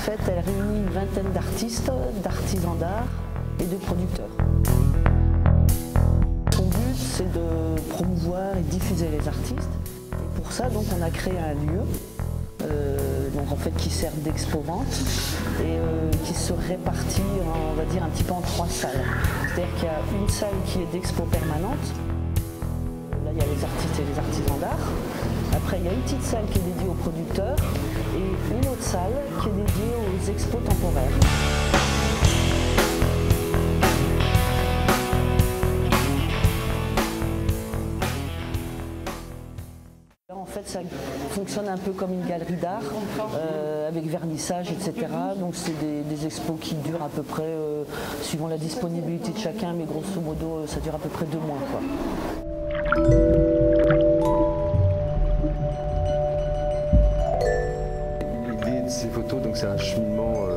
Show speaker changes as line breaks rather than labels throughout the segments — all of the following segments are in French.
fait, elle réunit une vingtaine d'artistes, d'artisans d'art et de producteurs. Son but, c'est de promouvoir et diffuser les artistes. Et pour ça, donc, on a créé un lieu donc, en fait, qui sert d'expo-vente et qui se répartit, on va dire, un petit peu en 3 salles. C'est-à-dire qu'il y a une salle qui est d'expo permanente. Là, il y a les artistes et les artisans d'art. Après, il y a une petite salle qui est dédiée aux producteurs et une autre salle qui est dédiée aux expos temporaires. En fait, ça fonctionne un peu comme une galerie d'art, avec vernissage, etc. Donc c'est des expos qui durent à peu près, suivant la disponibilité de chacun, mais grosso modo, ça dure à peu près 2 mois, quoi.
L'idée de ces photos, c'est un cheminement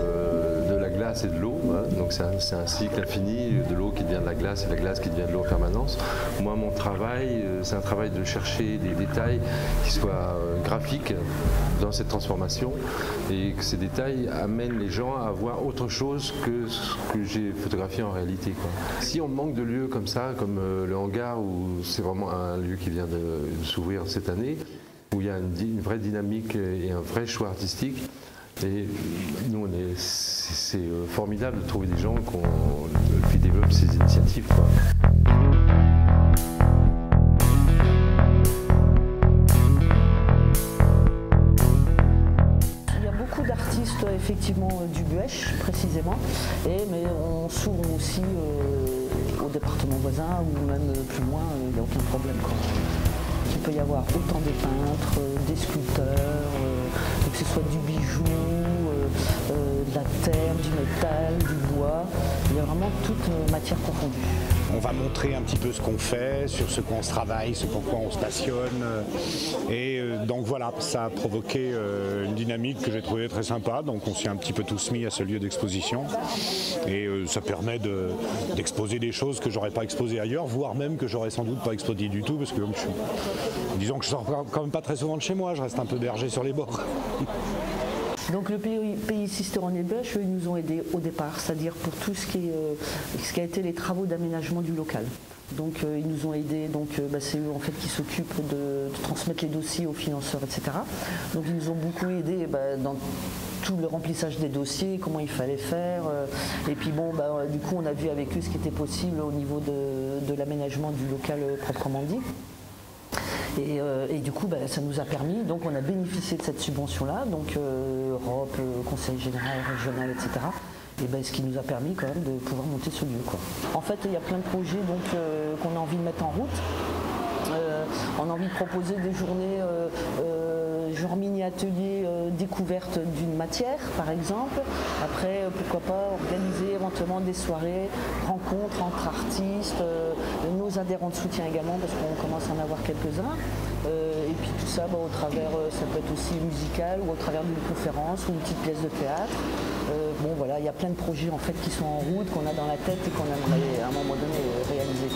de la glace et de l'eau. Hein, donc c'est un cycle infini de l'eau qui devient de la glace et la glace qui devient de l'eau en permanence. Moi, mon travail, c'est un travail de chercher des détails qui soient graphiques dans cette transformation et que ces détails amènent les gens à voir autre chose que ce que j'ai photographié en réalité, quoi. Si on manque de lieux comme ça, comme le hangar, où c'est vraiment un lieu qui vient de s'ouvrir cette année, où il y a une vraie dynamique et un vrai choix artistique. Et nous, c'est formidable de trouver des gens qui développent ces initiatives, quoi.
Il y a beaucoup d'artistes, effectivement, du Buech, précisément, mais on s'ouvre aussi au département voisin ou même plus loin, il n'y a aucun problème, quoi. Il peut y avoir autant des peintres, des sculpteurs, que ce soit du bijou, de la terre, du métal, du bois. Il y a vraiment toute matière confondue.
On va montrer un petit peu ce qu'on fait, sur ce qu'on se travaille, ce pourquoi on se passionne. Et donc voilà, ça a provoqué une dynamique que j'ai trouvée très sympa. Donc on s'est un petit peu tous mis à ce lieu d'exposition. Et ça permet d'exposer des choses que j'aurais pas exposées ailleurs, voire même que j'aurais sans doute pas exposées du tout, parce que disons que je sors quand même pas très souvent de chez moi, je reste un peu berger sur les bords.
Donc le pays Sisteron et Buech, ils nous ont aidés au départ, c'est-à-dire pour tout ce qui a été les travaux d'aménagement du local. Donc ils nous ont aidés, c'est eux en fait qui s'occupent de transmettre les dossiers aux financeurs, etc. Donc ils nous ont beaucoup aidés dans tout le remplissage des dossiers, comment il fallait faire. Et puis bon, du coup on a vu avec eux ce qui était possible au niveau de l'aménagement du local proprement dit. Et du coup, ça nous a permis, donc on a bénéficié de cette subvention-là, donc Europe, Conseil général, régional, etc. Et ce qui nous a permis quand même de pouvoir monter ce lieu, quoi. En fait, il y a plein de projets qu'on a envie de mettre en route. On a envie de proposer des journées genre mini-atelier découverte d'une matière, par exemple. Après, pourquoi pas organiser éventuellement des soirées, rencontres entre artistes, nos adhérents de soutien également, parce qu'on commence à en avoir quelques-uns. Et puis tout ça, au travers, ça peut être aussi musical ou au travers d'une conférence ou une petite pièce de théâtre. Voilà, il y a plein de projets en fait qui sont en route, qu'on a dans la tête et qu'on aimerait à un moment donné réaliser.